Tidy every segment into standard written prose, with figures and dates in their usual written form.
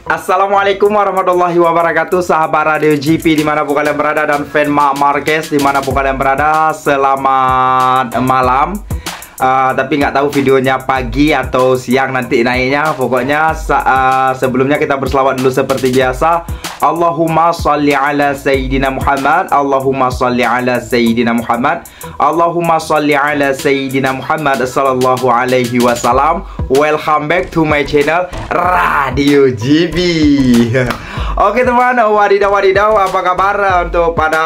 Assalamualaikum warahmatullahi wabarakatuh, sahabat Radio GP dimanapun kalian berada dan fan Marc Marquez dimanapun kalian berada. Selamat malam. Tapi nggak tahu videonya pagi atau siang nanti naiknya. Pokoknya sebelumnya kita berselawat dulu seperti biasa. Allahumma salli ala Sayyidina Muhammad, Allahumma salli ala Sayyidina Muhammad, Allahumma salli ala Sayyidina Muhammad sallallahu alaihi wasallam. Welcome back to my channel Radio GB. Oke teman, wadidaw, apa kabar untuk pada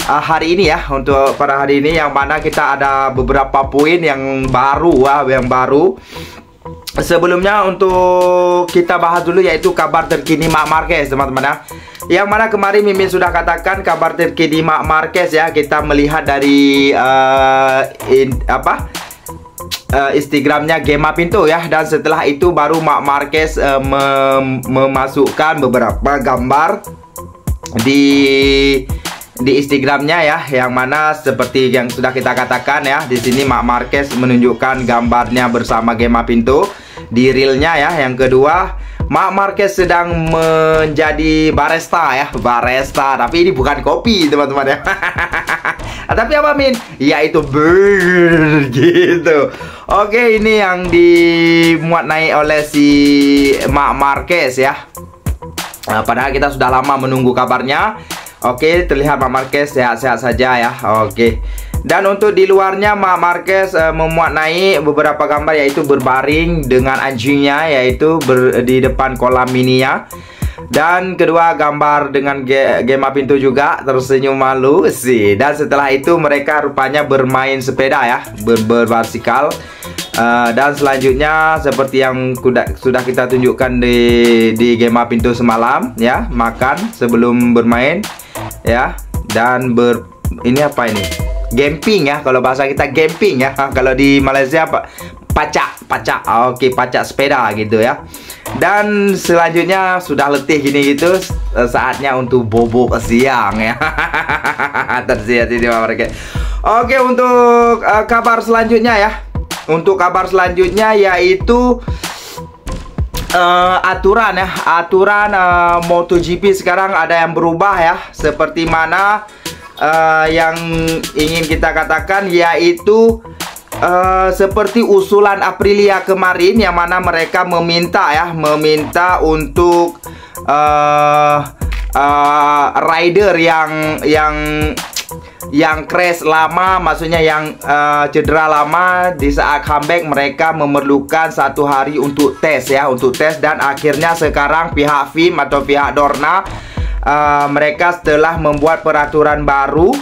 hari ini ya? Untuk pada hari ini yang mana kita ada beberapa poin yang baru. Sebelumnya untuk kita bahas dulu yaitu kabar terkini Marc Marquez teman-teman ya. Yang mana kemarin Mimin sudah katakan kabar terkini Marc Marquez ya. Kita melihat dari Instagramnya Gemma Pinto ya. Dan setelah itu baru Marc Marquez memasukkan beberapa gambar di Instagramnya ya, yang mana seperti yang sudah kita katakan ya, di sini Marc Marquez menunjukkan gambarnya bersama Gemma Pinto di realnya ya. Yang kedua, Marc Marquez sedang menjadi barista ya, tapi ini bukan kopi teman-teman ya. Tapi apa Min? Yaitu gitu. Oke, ini yang dimuat naik oleh si Marc Marquez ya. Padahal kita sudah lama menunggu kabarnya. Oke, terlihat Marc Marquez sehat-sehat saja ya. Oke. Dan untuk di luarnya Marc Marquez memuat naik beberapa gambar, yaitu berbaring dengan anjingnya, yaitu di depan kolam mininya. Dan kedua gambar dengan Gemma Pinto juga tersenyum malu sih. Dan setelah itu mereka rupanya bermain sepeda ya, berbasikal. Dan selanjutnya seperti yang sudah kita tunjukkan di Gemma Pinto semalam ya, makan sebelum bermain ya. Dan ini apa ini? Camping ya, kalau bahasa kita camping ya. Kalau di Malaysia apa? Pacak. Oke, pacak sepeda gitu ya. Dan selanjutnya sudah letih gini gitu, saatnya untuk bobo siang ya. Tersihat ini mereka. Oke, untuk kabar selanjutnya ya. Untuk kabar selanjutnya yaitu aturan MotoGP sekarang ada yang berubah ya. Seperti mana yang ingin kita katakan, yaitu seperti usulan Aprilia kemarin, yang mana mereka meminta untuk rider yang crash lama, maksudnya yang cedera lama, di saat comeback mereka memerlukan 1 hari untuk tes ya, dan akhirnya sekarang pihak FIM atau pihak Dorna mereka setelah membuat peraturan baru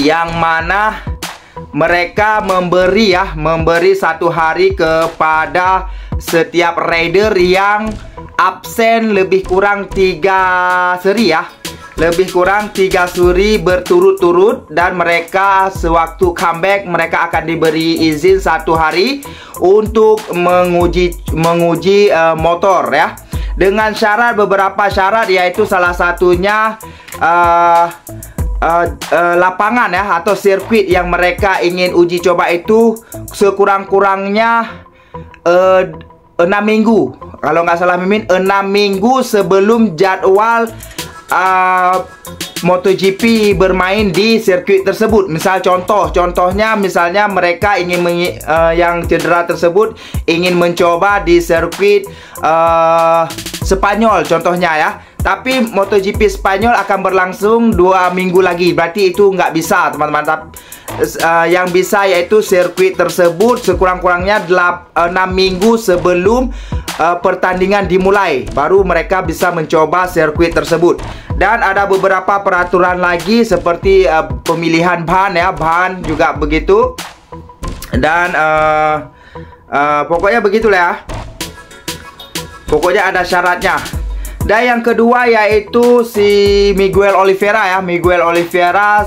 yang mana mereka memberi 1 hari kepada setiap rider yang absen lebih kurang 3 seri ya. Lebih kurang 3 seri berturut-turut, dan mereka sewaktu comeback mereka akan diberi izin 1 hari untuk menguji motor ya. Dengan beberapa syarat, yaitu salah satunya lapangan ya atau sirkuit yang mereka ingin uji coba itu sekurang-kurangnya 6 minggu. Kalau nggak salah Mimin, 6 minggu sebelum jadwal MotoGP bermain di sirkuit tersebut. Contohnya misalnya mereka ingin yang cedera tersebut ingin mencoba di sirkuit Spanyol contohnya ya. Tapi MotoGP Spanyol akan berlangsung 2 minggu lagi. Berarti itu nggak bisa teman-teman. Yang bisa yaitu sirkuit tersebut sekurang-kurangnya 6 minggu sebelum pertandingan dimulai, baru mereka bisa mencoba sirkuit tersebut. Dan ada beberapa peraturan lagi seperti pemilihan bahan ya, bahan juga begitu. Dan pokoknya begitulah ya. Pokoknya ada syaratnya. Dan yang kedua yaitu si Miguel Oliveira ya. Miguel Oliveira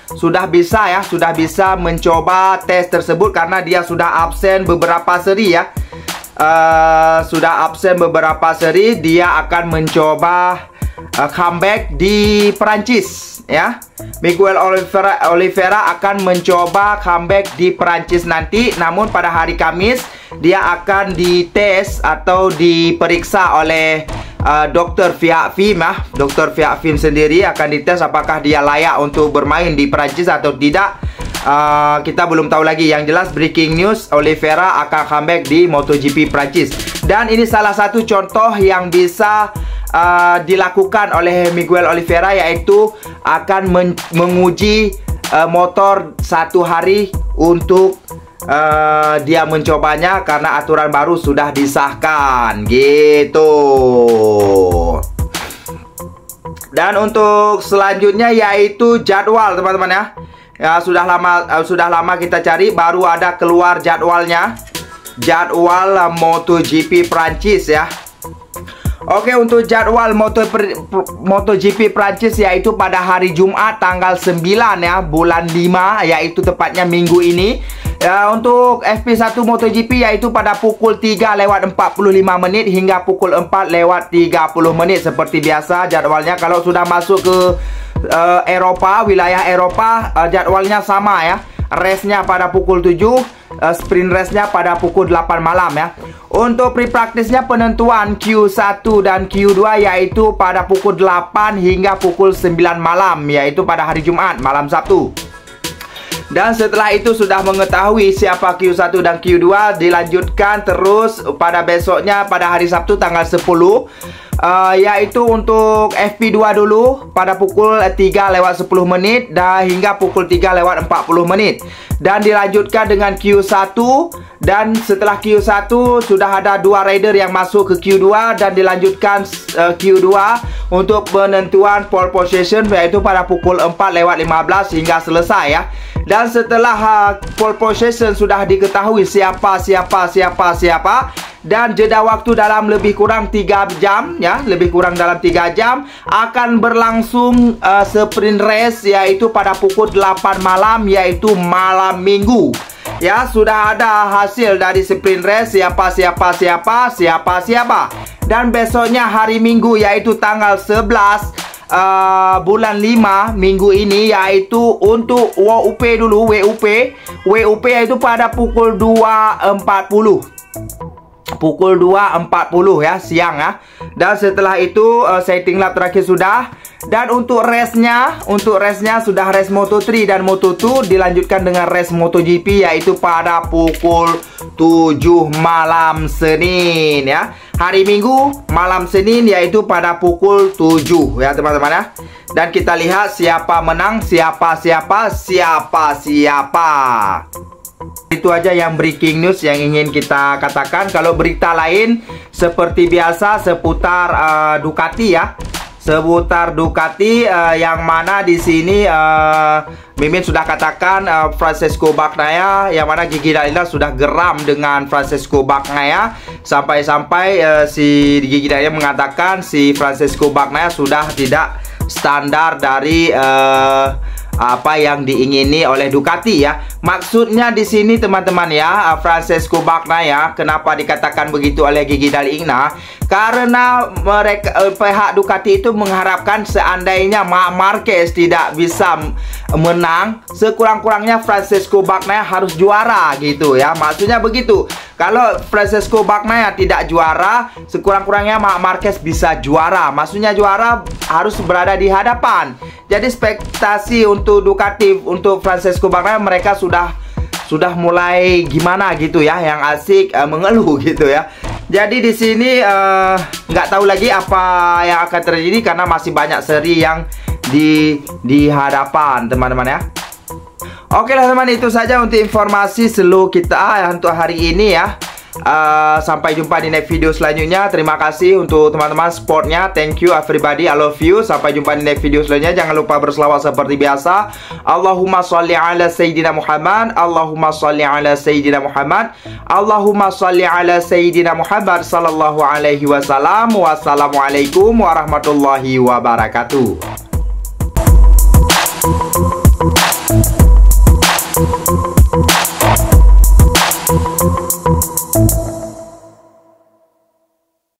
sudah bisa mencoba tes tersebut karena dia sudah absen beberapa seri ya. Dia akan mencoba comeback di Perancis ya. Miguel Oliveira akan mencoba comeback di Perancis nanti. Namun pada hari Kamis dia akan dites atau diperiksa oleh Dr. Fiakfim ya. Dr. Fiakfim sendiri akan dites apakah dia layak untuk bermain di Perancis atau tidak. Kita belum tahu lagi. Yang jelas breaking news, Oliveira akan comeback di MotoGP Perancis. Dan ini salah satu contoh yang bisa dilakukan oleh Miguel Oliveira, yaitu akan menguji motor 1 hari untuk dia mencobanya karena aturan baru sudah disahkan gitu. Dan untuk selanjutnya yaitu jadwal teman-teman ya. Ya sudah lama kita cari, baru ada keluar jadwalnya. Jadwal MotoGP Prancis ya. Oke, untuk jadwal MotoGP Prancis yaitu pada hari Jumat tanggal 9 ya, bulan 5, yaitu tepatnya minggu ini. Ya, untuk FP1 MotoGP yaitu pada pukul 3:45 menit hingga pukul 4:30 menit. Seperti biasa jadwalnya. Kalau sudah masuk ke Eropa, wilayah Eropa, jadwalnya sama ya. Race-nya pada pukul 7, sprint race-nya pada pukul 8 malam ya. Untuk pre-practice-nya penentuan Q1 dan Q2 yaitu pada pukul 8 hingga pukul 9 malam, yaitu pada hari Jumat, malam Sabtu. Dan setelah itu sudah mengetahui siapa Q1 dan Q2, dilanjutkan terus pada besoknya pada hari Sabtu tanggal 10, yaitu untuk FP2 dulu pada pukul 3:10 menit dan hingga pukul 3:40 menit. Dan dilanjutkan dengan Q1, dan setelah Q1 sudah ada 2 rider yang masuk ke Q2 dan dilanjutkan Q2 untuk penentuan pole position yaitu pada pukul 4:15 hingga selesai ya. Dan setelah pole position sudah diketahui siapa dan jeda waktu dalam lebih kurang 3 jam ya, lebih kurang dalam 3 jam akan berlangsung sprint race yaitu pada pukul 8 malam yaitu malam Minggu. Ya, sudah ada hasil dari sprint race siapa. Dan besoknya hari Minggu yaitu tanggal 11 bulan 5 minggu ini yaitu untuk WUP dulu, WUP yaitu pada pukul 2:40 ya, siang ya. Dan setelah itu setting lap terakhir sudah. Dan untuk race-nya sudah race Moto3 dan Moto2, dilanjutkan dengan race MotoGP yaitu pada pukul 7 malam Senin ya. Hari Minggu malam Senin yaitu pada pukul 7 ya teman-teman ya. Dan kita lihat siapa menang, siapa. Itu aja yang breaking news yang ingin kita katakan. Kalau berita lain seperti biasa seputar Ducati ya. Seputar Ducati yang mana di sini Mimin sudah katakan Francesco Bagnaia, yang mana Gigi D'Alessandro sudah geram dengan Francesco Bagnaia sampai-sampai si Gigi D'Alessandro mengatakan si Francesco Bagnaia sudah tidak standar dari apa yang diingini oleh Ducati ya. Maksudnya di sini teman-teman ya, Francesco Bagnaia kenapa dikatakan begitu oleh Gigi D'Alessandro? Karena mereka pihak Ducati itu mengharapkan seandainya Marc Marquez tidak bisa menang, sekurang-kurangnya Francesco Bagnaia harus juara gitu ya. Maksudnya begitu. Kalau Francesco Bagnaia tidak juara, sekurang-kurangnya Marc Marquez bisa juara. Maksudnya juara harus berada di hadapan. Jadi ekspektasi untuk Ducati, untuk Francesco Bagnaia, mereka sudah mulai gimana gitu ya, yang asik mengeluh gitu ya. Jadi di sini nggak tahu lagi apa yang akan terjadi karena masih banyak seri yang di hadapan teman-teman ya. Oke lah teman, itu saja untuk informasi slow kita untuk hari ini ya. Sampai jumpa di next video selanjutnya. Terima kasih untuk teman-teman supportnya. Thank you everybody, I love you. Sampai jumpa di next video selanjutnya. Jangan lupa berselawat seperti biasa. Allahumma sholli ala Sayyidina Muhammad, Allahumma sholli ala Sayyidina Muhammad, Allahumma sholli ala Sayyidina Muhammad sallallahu alaihi wasallam. Wassalamualaikum warahmatullahi wabarakatuh.